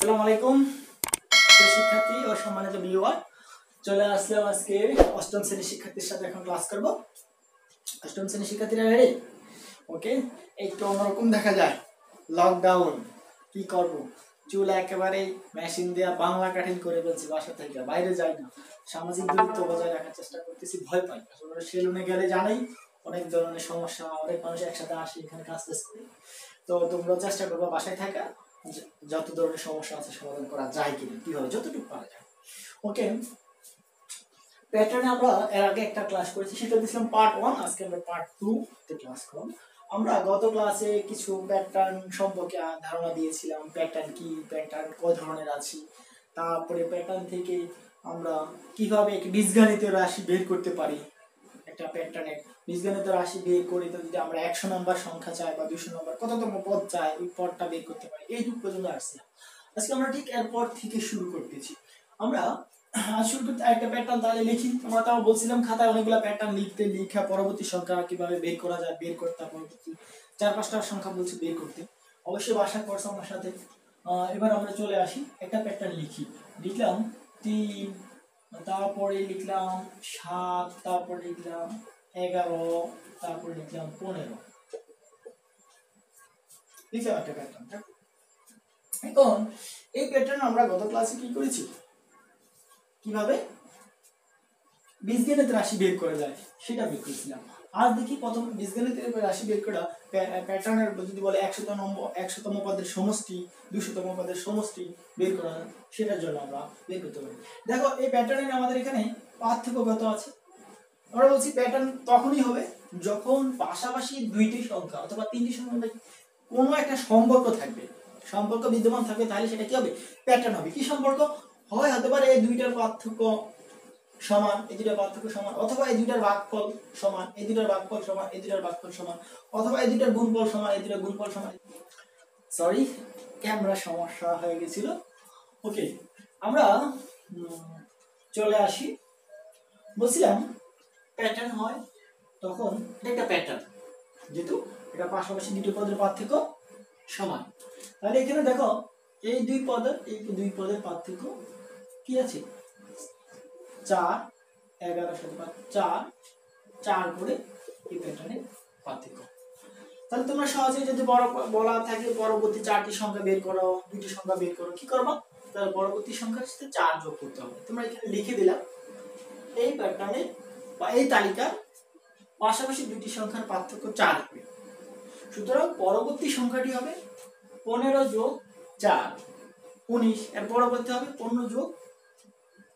আসসালামু আলাইকুম প্রিয় শিক্ষার্থী ও সম্মানিত ভিউয়ার। চলে আসলাম আজকে অষ্টম শ্রেণীর শিক্ষার্থীর সাথে এখন ক্লাস করব। অষ্টম শ্রেণীর শিক্ষার্থীরা রেডি? ওকে, একটু অন্যরকম দেখা যায়। লকডাউন কি করব, চুল একেবারে মেশিন দিয়ে বাংলা কাটিং করে ফেলছি, বাসা থেকে বাইরে যাই না, সামাজিক দূরত্ব বজায় রাখার চেষ্টা করতেছি, ভয় পাই। আসলে সেলুনে গেলে জানাই অনেক ধরনের সমস্যা, অনেক মানুষ একসাথে আসে এখানে কাজ করে। তো তোমরা চেষ্টা করবো বাসায় থাকা, যত ধরনের সমস্যা আছে সমাধান করা যায় কিনা, কিভাবে যতটুকু পারা যায়। ওকে, প্যাটার্নে আমরা এর আগে একটা ক্লাস করেছি, সেটা দিয়েছিলাম পার্ট 1। আজকে আমরা পার্ট 2 তে ক্লাস করব। আমরা গত ক্লাসে কিছু প্যাটার্ন সম্পর্কে ধারণা দিয়েছিলাম, প্যাটার্ন কি, প্যাটার্ন কয় ধরনের আছে, তারপরে প্যাটার্ন থেকে আমরা কিভাবে একটি বীজগণিত রাশি বের করতে পারি। একটা প্যাটার্নের বীজগণিত রাশি বের করে তো যদি আমরা 100 নম্বর সংখ্যা চাই বা 200 নম্বর কততম পদ চাই, ওই পদটা বের করতে পারি। এইটুকু পর্যন্ত আসছে। আজকে আমরা ঠিক এরপর থেকে শুরু করতেছি। আমরা শুরু করতে একটা প্যাটার্ন তাহলে লিখি। আমরা তাও বলছিলাম খাতায় অনেকগুলো প্যাটার্ন লিখা পরবর্তী সংখ্যা কিভাবে বের করা যায়, বের করতে পরবর্তী 4-5টা সংখ্যা বলছি বের করতে। অবশ্যই বাসা করছো আমার সাথে। এবার আমরা চলে আসি, একটা প্যাটার্ন লিখলাম 3, তারপরে লিখলাম 7, তারপরে লিখলাম 11, তারপরে লিখলাম 15। লিখলাম একটা প্যাটার্ন। এখন এই প্যাটার্ন আমরা গত ক্লাসে কি করেছি, কিভাবে বীজগণিত রাশি বের করা যায় সেটা বের করেছিলাম। আজ দেখি প্রথম বীজগণিতের রাশি বের করা প্যাটার্নের যদি বলে 100তম পদের সমষ্টি, 200তম পদের সমষ্টি বের করা, সেটার জন্য আমরা বের করতে পারি। দেখো এই প্যাটার্নে আমাদের এখানে পার্থক্য কত আছে। আমরা বলছি প্যাটার্ন তখনই হবে যখন পাশাপাশি দুইটি সংখ্যা অথবা তিনটি সংখ্যা কোনো একটা সম্পর্ক থাকবে, সম্পর্ক বিদ্যমান থাকবে, তাহলে সেটা কি হবে, প্যাটার্ন হবে। কি সম্পর্ক হয়, হতে পারে এই দুইটার পার্থক্য সমান, এই দুইটার পার্থক্য সমান, অথবা এই দুইটার ভাগফল সমান, এই দুইটার ভাগফল সমান, এই দুইটার ভাগফল সমান, অথবা এই দুইটার গুণফল সমান, এই দুইটার গুণফল সমান। সরি, ক্যামেরা সমস্যা হয়ে গেছিল। ওকে, আমরা চলে আসি। বলছিলাম প্যাটার্ন হয় তখন, এটা একটা প্যাটার্ন যেহেতু এটা পাশাপাশি দুটো পদের পার্থক্য সমান। তাহলে এখানে দেখো এই দুই পদের পার্থক্য কি আছে, 4, 11 সাথে 4 করে এই প্যাটার্নের পার্থক্য। তাহলে তোমরা সহজে যদি বলা থাকে পরবর্তী 4টি সংখ্যা বের করো, 2টি সংখ্যা বের করো, কি করবা, তাহলে পরবর্তী সংখ্যার সাথে 4 যোগ করতে হবে। তোমরা এখানে লিখে দিলাম এই প্যাটার্নে বা এই তালিকার পাশাপাশি দুটি সংখ্যার পার্থক্য 4 হবে। সুতরাং পরবর্তী সংখ্যাটি হবে 15 যোগ 4, 19। এর পরবর্তী হবে 15 যোগ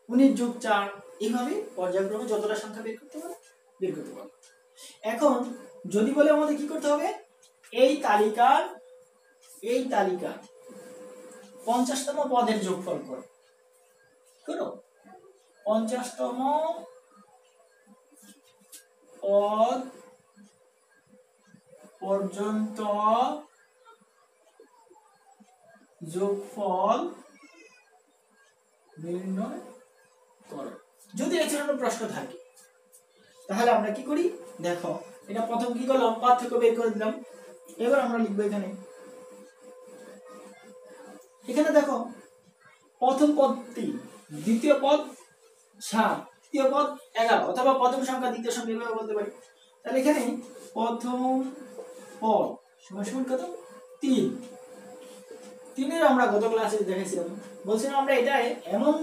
19 যোগ 4। এইভাবে পর্যায়ক্রমে যতটা সংখ্যা বের করতে পারো। এখন যদি বলে আমাদের কি করতে হবে, এই তালিকার 50তম পদের যোগফল করো। 50তম পদ পর্যন্ত যোগফল নির্ণয় করো। যদি এই ধরনের প্রশ্ন থাকে তাহলে আমরা কি করি, দেখো এটা প্রথম কি করলাম, পার্থক্য বের করে দিলাম। এবার আমরা লিখবো এখানে দেখো প্রথম পদ 3, দ্বিতীয় পদ 7, তৃতীয় পদ 11, অথবা প্রথম সংখ্যা দ্বিতীয় সংখ্যা এভাবে বলতে পারি। তাহলে এখানে প্রথম পদ সমান কত, 3। 3-এর আমরা গত ক্লাসে দেখেছিলাম, বলছিলাম আমরা এটা এমন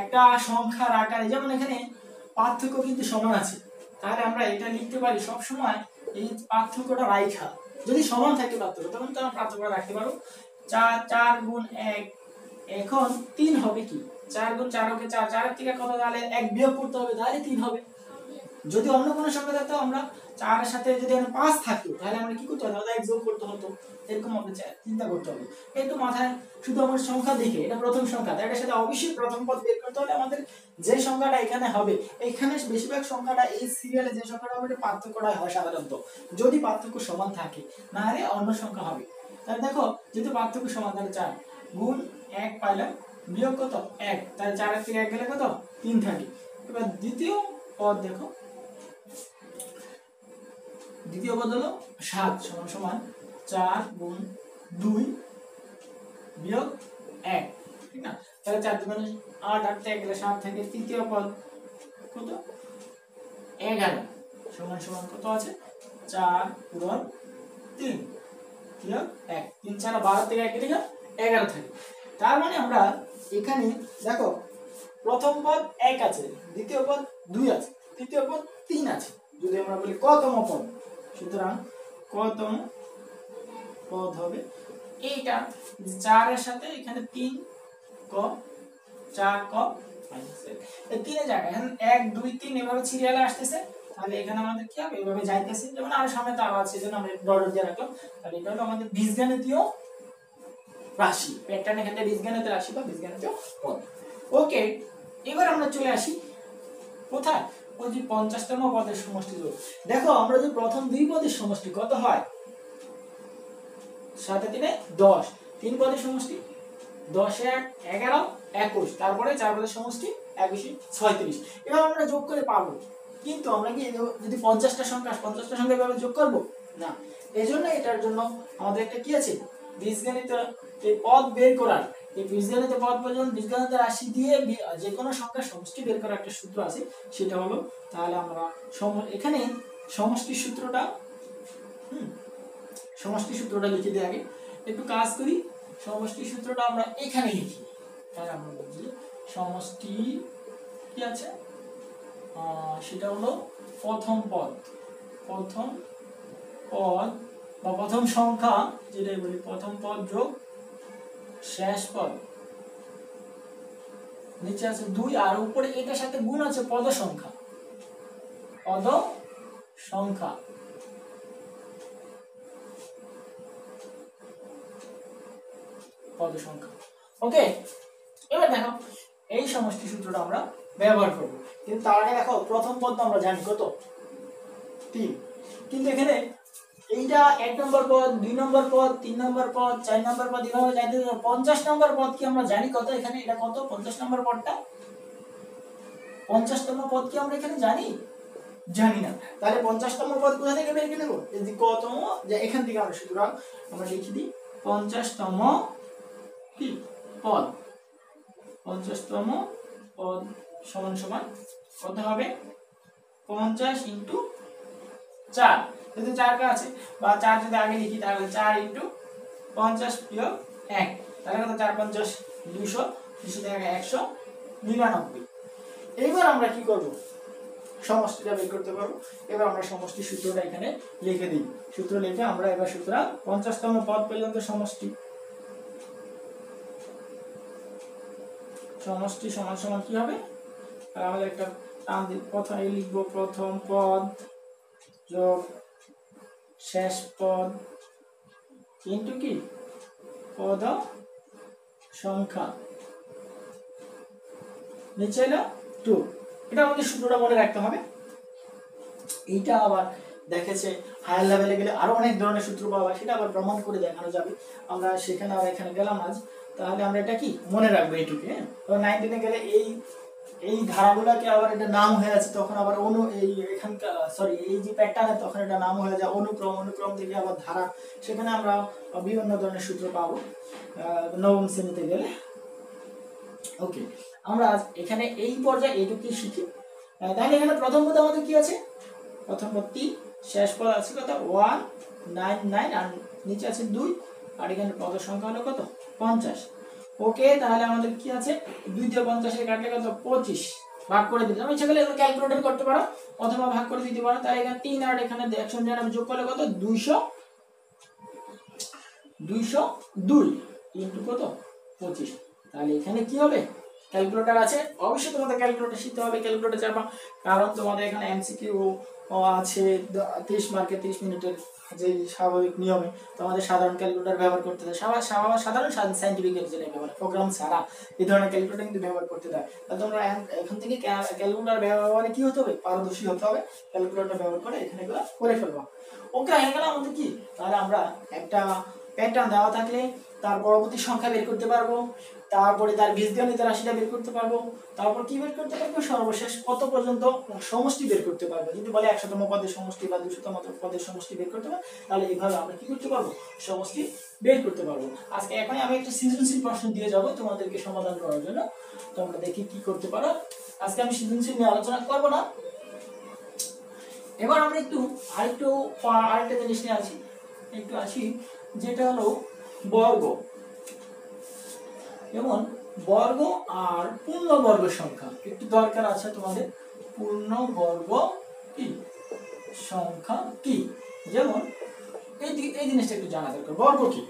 একটা সংখ্যার আকারে, যেমন এখানে পার্থক্য কিন্তু সমান আছে, তাহলে আমরা এটা লিখতে পারি সব সময় এই পার্থক্যটা রাইখা, যদি সমান থাকে পার্থক্য তখন তোমরা পার্থক্যটা রাখতে পারো। 4 গুণ 1, এখন 3 হবে কি, 4 গুণ 4 হবে 4, 4 এর থেকে কত, তাহলে 1 বিয়োগ করতে হবে, তাহলে 3 হবে। যদি অন্য কোনো সংখ্যা থাকতো, আমরা 4 এর সাথে যদি 5 থাকতো তাহলে আমরা কি করতে হতো, 1 যোগ করতে হতো। এরকম আমরা চিন্তা করতে হবে। একটু মাথায় শুধু আমার সংখ্যা দেখে, এটা প্রথম সংখ্যা, তাই এটার সাথে অবশ্যই প্রথম পদ বের করতে হলে আমাদের যে সংখ্যাটা এখানে হবে, এখানে বেশিরভাগ সংখ্যাটা এই সিরিয়ালে যে সংখ্যাটা হবে এটা পার্থক্যটা হয় সাধারণত, যদি পার্থক্য সমান থাকে, না হলে অন্য সংখ্যা হবে। তাহলে দেখো যেহেতু পার্থক্য সমান, তাহলে 4 গুণ 1 পাইলাম, বিয়োগ কত 1, তাহলে 4 এর থেকে 1 গেলে কত, 3 থাকে। এবার দ্বিতীয় পদ দেখো, দ্বিতীয় পদ হলো 7 সমান 4 গুণ 2 বিয়োগ 1, তাহলে 4 2 8, 8 থেকে গেলে 7 থাকে, তৃতীয় পদ কত 11 সমান সমান কত আছে 4 পূরণ 3 বিয়োগ 1, 3 4 12 থেকে 1 কেটে গেল 11 থাকে। তার মানে আমরা এখানে দেখো প্রথম পদ 1 আছে, দ্বিতীয় পদ 2 আছে, তৃতীয় পদ 3 আছে। যদি আমরা বলি কতম পদ, সুতরাং কতম পদ হবে এইটা 4 এর সাথে এখানে 3 ক 4 ক মাইনাস 1, এই 3 এর জায়গায় এখন 1 2 3 এভাবে সিরিয়ালে আসতেছে। তাহলে এখানে আমাদের কি হবে এভাবে যাইতেছে, যেমন আরো সামনে তো আরো আছে এজন্য আমরা ডট দিয়ে রাখলাম। তাহলে এটা হলো আমাদের বীজগণিতীয় রাশি, প্যাটার্ন এখানে বীজগণিতীয় রাশি বা বীজগণিতীয় পদ। ওকে, এবার আমরা চলে আসি কোথায়, ওই যে 50তম পদের সমষ্টি যোগ। দেখো আমরা যে প্রথম দুই পদের সমষ্টি কত হয় 7 3 10, তিন পদের সমষ্টি 10 1 11 21, তারপরে চার পদের সমষ্টি 21 36। এবার আমরা যোগ করে পাবো, কিন্তু আমরা কি যদি 50টা সংখ্যা এভাবে যোগ করব না। এজন্য এটার জন্য আমাদের একটা কি আছে বীজগণিত এই পদ বের করার, এই বীজগণিত পদ পর্যন্ত বীজগণিত রাশি দিয়ে যে কোনো সংখ্যার সমষ্টি বের করার একটা সূত্র আছে, সেটা হলো তাহলে আমরা এখানে সমষ্টির সূত্রটা লিখে দিই। আগে একটু কাজ করি, সমষ্টির সূত্রটা আমরা এখানে লিখি। তাহলে আমরা বুঝি সমষ্টি কি আছে, সেটা হলো প্রথম পদ বা প্রথম সংখ্যা, যেটাই বলি প্রথম পদ যোগ শেষ পদ, নিচে আছে 2 আর উপরে এটার সাথে গুণ আছে পদ সংখ্যা। ওকে, এবার দেখো এই সমষ্টি সূত্রটা আমরা ব্যবহার করব, কিন্তু তার আগে দেখো প্রথম পদ আমরা জানি কত 3, কিন্তু এখানে এইটা 1 নম্বর পদ 2 নম্বর পদ 3 নম্বর পদ 4 নম্বর পদ এভাবে যাইতে 50 নম্বর পদ কি আমরা জানি কত, এখানে এটা কত 50 নম্বর পদটা 50তম পদ কি আমরা এখানে জানি না। তাহলে 50তম পদ কোথা থেকে বের করে নেব, এই যে কতম, যে এখান থেকে আমরা সুতরাং আমরা লিখে দিই 50তম কি পদ, 50তম পদ সমান সমান কত হবে 50 * 4, যদি 4 কা আছে বা 4 যদি আগে লিখি তাহলে 4 * 50 বিয়োগ 1, তাহলে কত 4 50 200, 200 থেকে 199। এইবার আমরা কি করব সমষ্টিটা বের করতে পারবো। এবার আমরা সমষ্টি সূত্রটা এখানে লিখে দিই, সূত্র লিখে আমরা এবার সুতরাং 50তম পদ পর্যন্ত সমষ্টি সমান সমান কি হবে, আর আমাদের একটা টান দিই, প্রথমে লিখব প্রথম পদ যোগ শেষ পদ ইনটু কি পদ সংখ্যা, নিচে হলো 2। এটা আমাদের সূত্রটা মনে রাখতে হবে। এইটা আবার দেখেছে হায়ার লেভেলে গেলে আরো অনেক ধরনের সূত্র পাওয়া, সেটা আবার প্রমাণ করে দেখানো যাবে। আমরা সেখানে আর এখানে গেলাম আজ, তাহলে আমরা এটা কি মনে রাখবো এইটুকু। হ্যাঁ, 19 গেলে এই ধারাগুলোকে আবার এটা নাম হয়ে আছে, তখন আবার এখানকার এই যে প্যাটার্নে তখন এটা নাম হয়ে যায় অনুক্রম থেকে আবার ধারা, সেখানে আমরা বিভিন্ন ধরনের সূত্র পাবো নবম শ্রেণীতে গেলে। ওকে, আমরা এখানে এই পর্যায়ে এইটুকুই শিখি। তাহলে এখানে প্রথম পদ আমাদের কি আছে, প্রথম পদ 3, শেষ পদ আছে কত 199 আর নিচে আছে 2, আর এখানে পদ সংখ্যা হলো কত 50। ওকে, তাহলে আমাদের কি আছে 2 দিয়ে 50 এর কাটলে কত 25, ভাগ করে দিতে আমি ইচ্ছা করলে ক্যালকুলেটর করতে পারো অথবা ভাগ করে দিতে পারো। তাহলে এখানে 3 আর এখানে 199 যোগ করলে কত 202 ইনটু কত 25। তাহলে এখানে কি হবে, ক্যালকুলেটর আছে অবশ্যই তোমাদের ক্যালকুলেটর শিখতে হবে, ক্যালকুলেটর চাপা, কারণ তোমাদের এখানে এমসিকিউ আছে 30 মার্কের 30 মিনিটের যে স্বাভাবিক নিয়মে তোমাদের সাধারণ ক্যালকুলেটর ব্যবহার করতে দেয়, সাধারণ সায়েন্টিফিক ক্যালকুলেটর ব্যবহার, প্রোগ্রাম ছাড়া এই ধরনের ক্যালকুলেটর কিন্তু ব্যবহার করতে দেয়। তাহলে তোমরা এখান থেকে ক্যালকুলেটর ব্যবহারে কি হতে হবে, পারদর্শী হতে হবে, ক্যালকুলেটর ব্যবহার করে এখানে করে ফেলবো। ওকে, হয়ে গেল আমাদের কি, তাহলে আমরা একটা প্যাটার্ন দেওয়া থাকলে তার পরবর্তী সংখ্যা বের করতে পারবো, তারপরে তার বীজগণিত রাশিটা বের করতে পারবো, তারপর কি বের করতে পারবো, সর্বশেষ কত পর্যন্ত সমষ্টি বের করতে পারবো। যদি বলে 100তম পদের সমষ্টি বা 200তম পদের সমষ্টি বের করতে পারবো, তাহলে এইভাবে আমরা কি করতে পারবো, সমষ্টি বের করতে পারবো। আজকে এখনই আমি একটা সৃজনশীল প্রশ্ন দিয়ে যাব তোমাদেরকে সমাধান করার জন্য, তোমরা দেখি কি করতে পারো। আজকে আমি সৃজনশীল নিয়ে আলোচনা করব না। এবার আমরা আরেকটা জিনিস নিয়ে আসি, যেটা হলো বর্গ। যেমন বর্গ আর পূর্ণবর্গ সংখ্যা একটু দরকার আছে তোমাদের। পূর্ণবর্গ কি সংখ্যা কি, যেমন এই জিনিসটা একটু জানা দরকার। বর্গ কি?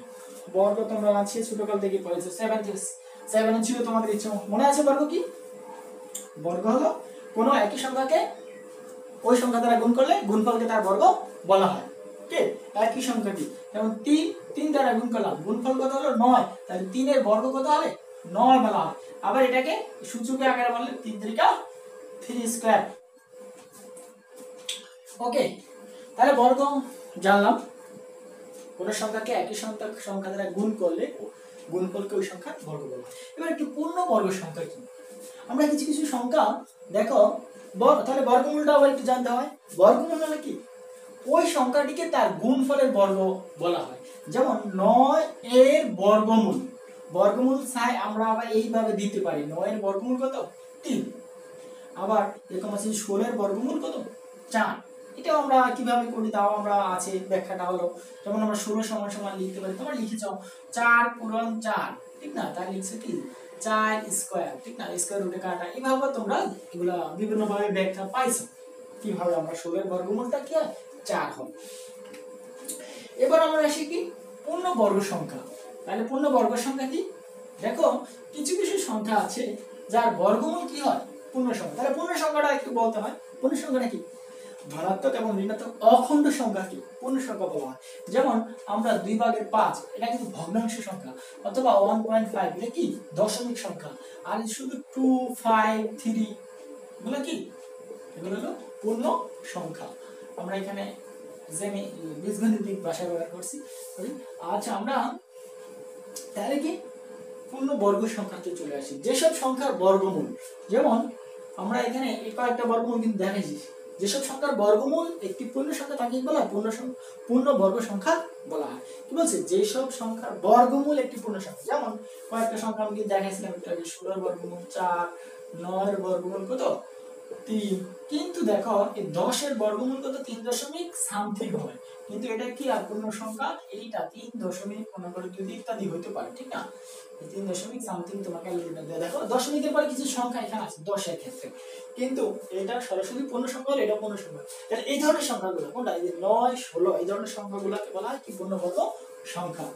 বর্গ তোমরা আছে ছোটকাল থেকে পড়েছো, 7 ছিল তোমাদের ইচ্ছে মনে আছে। বর্গ কি? বর্গ হলো কোনো একই সংখ্যাকে ওই সংখ্যা দ্বারা গুণ করলে গুণফলকে তার বর্গ বলা হয়। ঠিক, একই সংখ্যাটি যেমন 3 দ্বারা গুণ করলাম, গুণফল কত হলো 9, তাহলে 3 এর বর্গ কত হবে 9 বলা হয়। আবার এটাকে সূচকে আকারে বললে 3 3 3 স্কয়ার। ওকে, তাহলে বর্গ জানলাম, কোন সংখ্যাকে একই সংখ্যা দ্বারা গুণ করলে গুণফলকে ওই সংখ্যার বর্গ বলা হয়। এবার একটু পূর্ণবর্গ সংখ্যা কি? আমরা কিছু সংখ্যা দেখো, তাহলে বর্গমূলটা আবার একটু জানতে হয়। বর্গমূল হলো কি, ওই সংখ্যাটিকে তার গুণফলের বর্গ বলা হয়। যেমন 9 এর বর্গমূল, বর্গমূল চাই আমরা আবার এইভাবে দিতে পারি, 9 এর বর্গমূল কত 3। আবার এরকম আছে 16 এর বর্গমূল কত 4। এটাও আমরা কিভাবে করি তাও আমরা আছে, ব্যাখ্যাটা হলো যেমন আমরা 16 সমান সমান লিখতে পারি। তোমরা লিখেছ 4 পূরণ 4, ঠিক না, তাই লিখছে কি 4 স্কয়ার, ঠিক না, স্কয়ার রুটে কাটা। এইভাবে তোমরা এগুলা বিভিন্ন ভাবে ব্যাখ্যা পাইছো কিভাবে আমরা 16 এর বর্গমূলটা কি হয় 4 হয়। এবার আমরা আসি কি পূর্ণবর্গ সংখ্যা। তাহলে পূর্ণবর্গ সংখ্যা কি? দেখো কিছু সংখ্যা আছে যার বর্গমূল কি হয় পূর্ণ সংখ্যা। তাহলে পূর্ণ সংখ্যাটা একটু বলতে হয়। পূর্ণ সংখ্যাটা কি? ধনাত্মক এবং ঋণাত্মক অখণ্ড সংখ্যাকে পূর্ণ সংখ্যা বলা হয়। যেমন আমরা 2/5 এটা কিন্তু ভগ্নাংশ সংখ্যা, অথবা 1.5 এটা কি দশমিক সংখ্যা, আর শুধু 2 5 3 এগুলো কি, এগুলো হলো পূর্ণ সংখ্যা। আমরা এখানে যে বীজগণিতিক ভাষা ব্যবহার করছি। আচ্ছা, আমরা তাহলে কি পূর্ণবর্গ সংখ্যাতে চলে আসি। যেসব সংখ্যার বর্গমূল, যেমন আমরা এখানে কয়েকটা বর্গমূল কিন্তু দেখাইছি, যেসব সংখ্যার বর্গমূল একটি পূর্ণ সংখ্যা তাকে বলা হয় পূর্ণবর্গ সংখ্যা বলা হয়। কি বলছে? যেসব সংখ্যার বর্গমূল একটি পূর্ণ সংখ্যা। যেমন কয়েকটা সংখ্যা আমি কিন্তু দেখাইছিলাম একটু আগে, 16 এর বর্গমূল 4, 9 এর বর্গমূল কত 3। কিন্তু দেখো এই 10 এর বর্গমূল কত 3 দশমিক সামথিং হয়, কিন্তু এটা কি আর পূর্ণ সংখ্যা, এইটা 3 দশমিক মনে করে যদি ইত্যাদি হইতে পারে, ঠিক না, 3 দশমিক সামথিং তোমাকে দেখো দশমিকের পরে কিছু সংখ্যা এখানে আছে 10 এর ক্ষেত্রে, কিন্তু এটা সরাসরি পূর্ণ সংখ্যা হলে এটা পূর্ণ সংখ্যা। তাহলে এই ধরনের সংখ্যাগুলো কোনটা, এই যে 9 16 এই ধরনের সংখ্যাগুলোকে বলা হয় কি পূর্ণবর্গ সংখ্যা।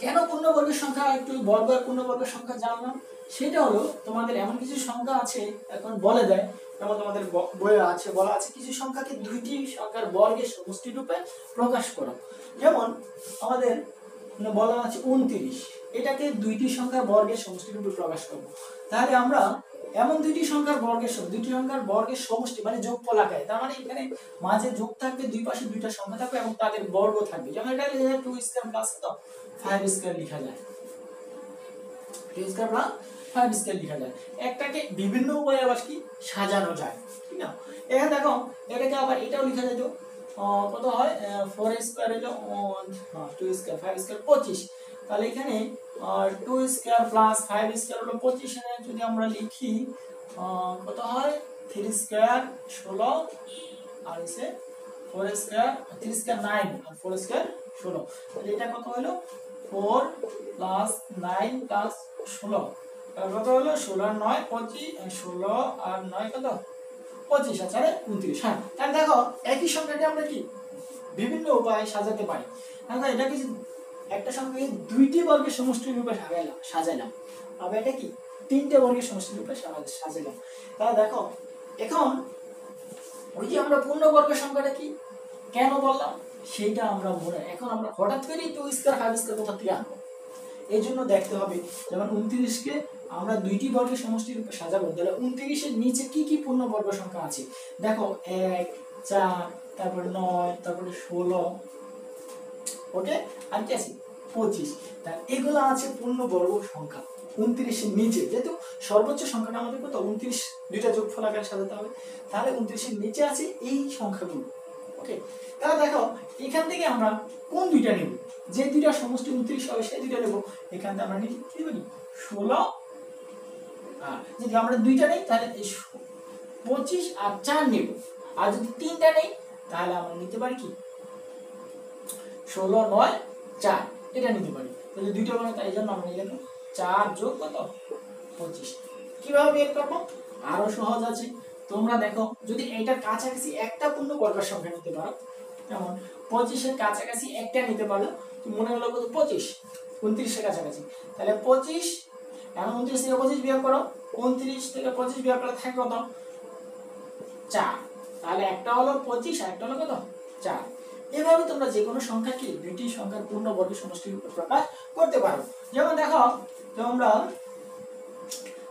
কেন পূর্ণবর্গ সংখ্যা, একটু বর্গ আর পূর্ণবর্গ সংখ্যা জানলাম, সেটা হলো তোমাদের এমন কিছু সংখ্যা আছে এখন বলে দেয়, যেমন তোমাদের বইয়ে আছে বলা আছে কিছু সংখ্যাকে দুইটি সংখ্যার বর্গের সমষ্টি রূপে প্রকাশ করো। যেমন আমাদের বলা আছে 29, এটাকে দুইটি সংখ্যার বর্গের সমষ্টি রূপে প্রকাশ করব। তাহলে আমরা এমন দুইটি সংখ্যার বর্গের সমষ্টি মানে যোগফল আকারে, তার মানে এখানে মাঝে যোগ থাকবে, দুই পাশে দুইটা সংখ্যা থাকবে এবং তাদের বর্গ থাকবে। যেমন এটা 2 স্কয়ার প্লাস 5 স্কয়ার লেখা যায়, 2 স্কয়ার প্লাস 5 স্কয়ার লেখা যায়। একটাকে বিভিন্ন উপায়ে আবার কি সাজানো যায়, ঠিক না। এখানে দেখো এটাকে আবার এটাও লেখা যায়, তো কত হয় 4 স্কয়ার হলো 2 স্কয়ার 5 স্কয়ার 25। তাহলে এখানে 2 স্কয়ার প্লাস 5 স্কয়ার হলো 25, এর যদি আমরা লিখি কত হয় 3 স্কয়ার 16, আর এসে 4 স্কয়ার 3 স্কয়ার 9 আর 4 স্কয়ার 16। তাহলে এটা কত হলো 4 প্লাস 9 প্লাস 16, কত হলো 16 আর 9 25, 16 আর 9 কত 25, আচ্ছা 29। হ্যাঁ, তাহলে দেখো একই সংখ্যাটি আমরা কি বিভিন্ন উপায়ে সাজাতে পারি। দেখো এটাকে একটা সংখ্যাকে দুইটি বর্গের সমষ্টি রূপে সাজাইলাম, আবার এটা কি তিনটে বর্গের সমষ্টি রূপে সাজাইলাম। তাহলে দেখো এখন ওই যে আমরা পূর্ণবর্গ সংখ্যাটা কি কেন বললাম সেটা আমরা এখন আমরা হঠাৎ করে 2 স্কয়ার 5 স্কয়ার কোথা থেকে আনবো, এই জন্য দেখতে হবে। যেমন 29কে আমরা দুইটি বর্গের সমষ্টি রূপে সাজাবো, তাহলে 29 এর নিচে কি কি পূর্ণবর্গ সংখ্যা আছে দেখো, 1 4 তারপর 9 তারপরে 16, ওকে, আর কি আছে 25। তাই এগুলো আছে পূর্ণবর্গ সংখ্যা 29-এর নিচে, যেহেতু সর্বোচ্চ সংখ্যাটা আমাদের কত 29, দুইটা যোগফল আকারে সাজাতে হবে, তাহলে 29-এর নিচে আছে এই সংখ্যাগুলো। ওকে, তাহলে দেখো এখান থেকে আমরা কোন দুইটা নেব, যে দুইটা সমষ্টি 29 হবে সেই দুইটা নেব। এখান থেকে আমরা কি বলি 16, আর যদি আমরা দুইটা নেই তাহলে 25 আর 4 নেব, আর যদি তিনটা নেই তাহলে আমরা নিতে পারি কি 16, 9, 4 এটা নিতে পারি। যদি দুইটা মানে তাই জন্য আমরা নিলাম 4 যোগ কত 25। কিভাবে বের করব? আরো সহজ আছে, তোমরা দেখো যদি এটার কাছাকাছি একটা পূর্ণবর্গ সংখ্যা নিতে পারো, যেমন 25-এর কাছাকাছি একটা নিতে পারলো, তুমি মনে হলো কত 25, 29-এর কাছাকাছি, তাহলে 25, এখন 29 থেকে 25 বিয়োগ করো, 29 থেকে 25 বিয়োগ করলে থাকে কত 4, তাহলে একটা হলো 25 আর একটা হলো কত 4। এভাবে তোমরা যে কোনো সংখ্যাকে দুইটি সংখ্যার পূর্ণবর্গ সমষ্টির রূপে প্রকাশ করতে পারো। যেমন দেখো তোমরা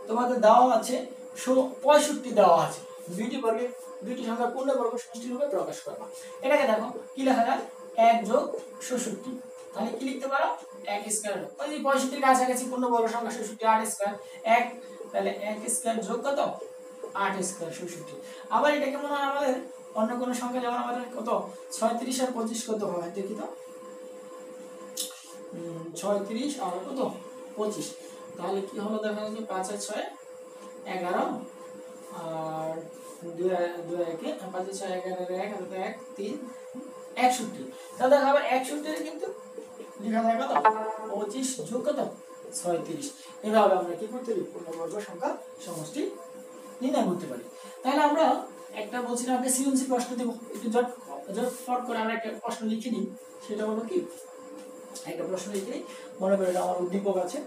তোমাদের দেওয়া আছে 65 দেওয়া আছে, দুইটি সংখ্যার পূর্ণবর্গ সমষ্টির রূপে প্রকাশ করবা। এটাকে দেখো কি লেখা যায় 1 যোগ 66, তাহলে কি লিখতে পারো 1 স্কয়ার, ওই যে 65-এর কাছাকাছি পূর্ণবর্গ সংখ্যা 66, 8 স্কয়ার 1, তাহলে 1 স্কয়ার যোগ কত 8 স্কয়ার 66। আবার এটা কেমন হয় আমাদের অন্য কোন সংখ্যা, যেমন আমাদের কত 36 আর 25 কত হয় দেখি তো, 36 আর কত 25, তাহলে কি হলো দেখা যাচ্ছে 5 আর 6 11, আর 2 2 1 5 আর 6 11 1 আর 1 3 61। তাহলে দেখো আবার 61 এর কিন্তু লেখা যায় কত 25 যোগ কত 36। এভাবে আমরা কি করতে পারি পূর্ণবর্গ সংখ্যা সমষ্টি নির্ণয় করতে পারি। তাহলে আমরা একটা বলছিলাম একটা সৃজনশীল প্রশ্ন দেব, একটু ঝটফট করে আমরা একটা প্রশ্ন লিখে নিই। সেটা হলো কি, একটা প্রশ্ন লিখে নিই, মনে করে এটা আমার উদ্দীপক আছে,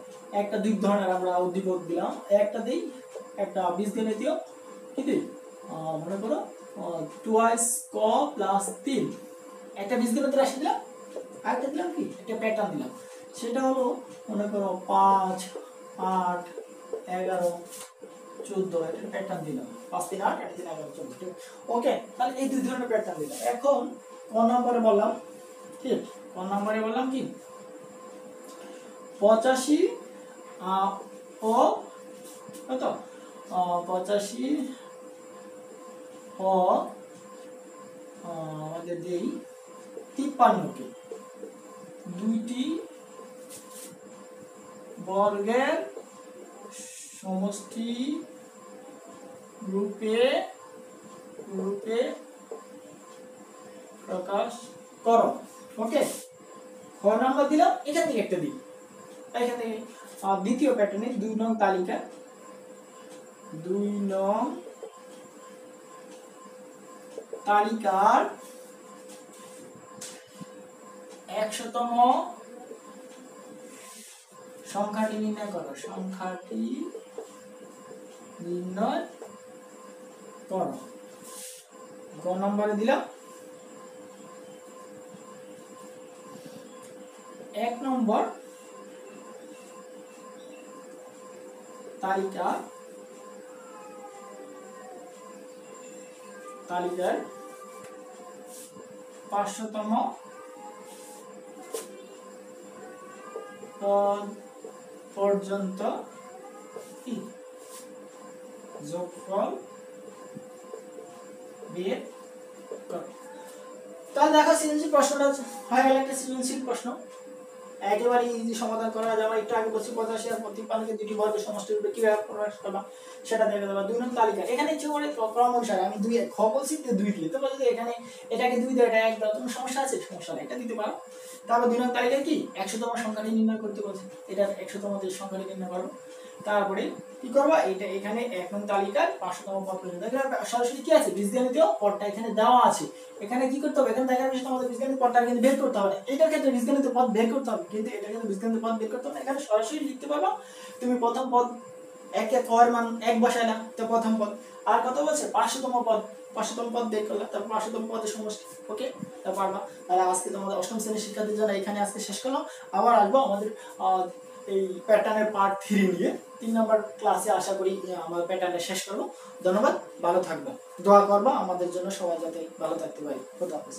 একটা দুই ধরনের আমরা উদ্দীপক দিলাম, একটা দিই একটা বীজগণিতীয় কি দিই মনে করো 2 ক প্লাস 3, একটা বীজগণিত রাশি দিলাম, আরেকটা দিলাম কি একটা প্যাটার্ন দিলাম, সেটা হলো মনে করো 5, 8, 11, 14 একটা প্যাটার্ন দিলাম, 5 3 8 8 3 11 14। ওকে, তাহলে এই দুই ধরনের প্যাটার্ন দিলাম। এখন ক নম্বরে বললাম ঠিক, ক নম্বরে বললাম কি 85 ও কত 85 ও আমাদের দেই 53 কে দুইটি বর্গের সমষ্টি রূপে প্রকাশ করো। ওকে, ক নাম্বার দিলাম, এখান থেকে একটা দিই, এখান থেকে দ্বিতীয় প্যাটার্নে 2 নং তালিকা, 2 নং তালিকার 100তম সংখ্যাটি নির্ণয় করো, সংখ্যাটি নির্ণয় করো। গ নম্বরে দিলাম 1 নম্বর তালিকার 500তম পদ পর্যন্ত কি যোগফল বের করো। তাহলে দেখো সৃজনশীল প্রশ্নটা হয়ে গেল, একটা সৃজনশীল প্রশ্ন একেবারে ইজি সমাধান করা যাবে। একটু আগে বলছি 85 আর 53কে দুটি বর্গের সমষ্টি রূপে কিভাবে প্রকাশ করবা সেটা দেখে দেবা। 2 নং তালিকা, এখানে ইচ্ছে করে ক্রম অনুসারে আমি 2 খ বলছি 2 দিয়ে, তোমরা যদি এখানে এটাকে 2 দিয়ে এটা 1 দাও, তোমার সমস্যা আছে, সমস্যা নেই, এটা দিতে পারো। তারপর 2 নং তালিকায় কি 100তম সংখ্যাটি নির্ণয় করতে বলছে, এটা 100তম যে সংখ্যাটি নির্ণয় করো। তারপরে কি করবা, এটা এখানে 1 নং তালিকার 500তম পদ পর্যন্ত, এখানে সরাসরি কি আছে বীজগণিতীয় পদটা এখানে দেওয়া আছে। এখানে কি করতে হবে, এখানে দেখার বিষয় আমাদের বীজগণিত পদটা কিন্তু বের করতে হবে, এটার ক্ষেত্রে বীজগণিত পদ বের করতে হবে, কিন্তু এটা কিন্তু বীজগণিত পদ বের করতে হবে না, এখানে সরাসরি লিখতে পারবা। তুমি প্রথম পদ 1 ক এর মান 1 বসাইলা, তো প্রথম পদ, আর কত বলছে 500তম পদ, 500তম পদ বের করলা, তারপর 500তম পদের সমষ্টি। ওকে, তা পারবা। তাহলে আজকে তোমাদের অষ্টম শ্রেণীর শিক্ষার্থীদের জন্য এখানে আজকে শেষ করলাম। আবার আসবো আমাদের এই প্যাটার্নের পার্ট 3 নিয়ে। 3 নাম্বার ক্লাসে আশা করি আমরা প্যাটার্নটা শেষ করব। ধন্যবাদ, ভালো থাকবা, দোয়া করবা আমাদের জন্য, সবাই যাতে ভালো থাকতে পারি। খোদা হাফেজ।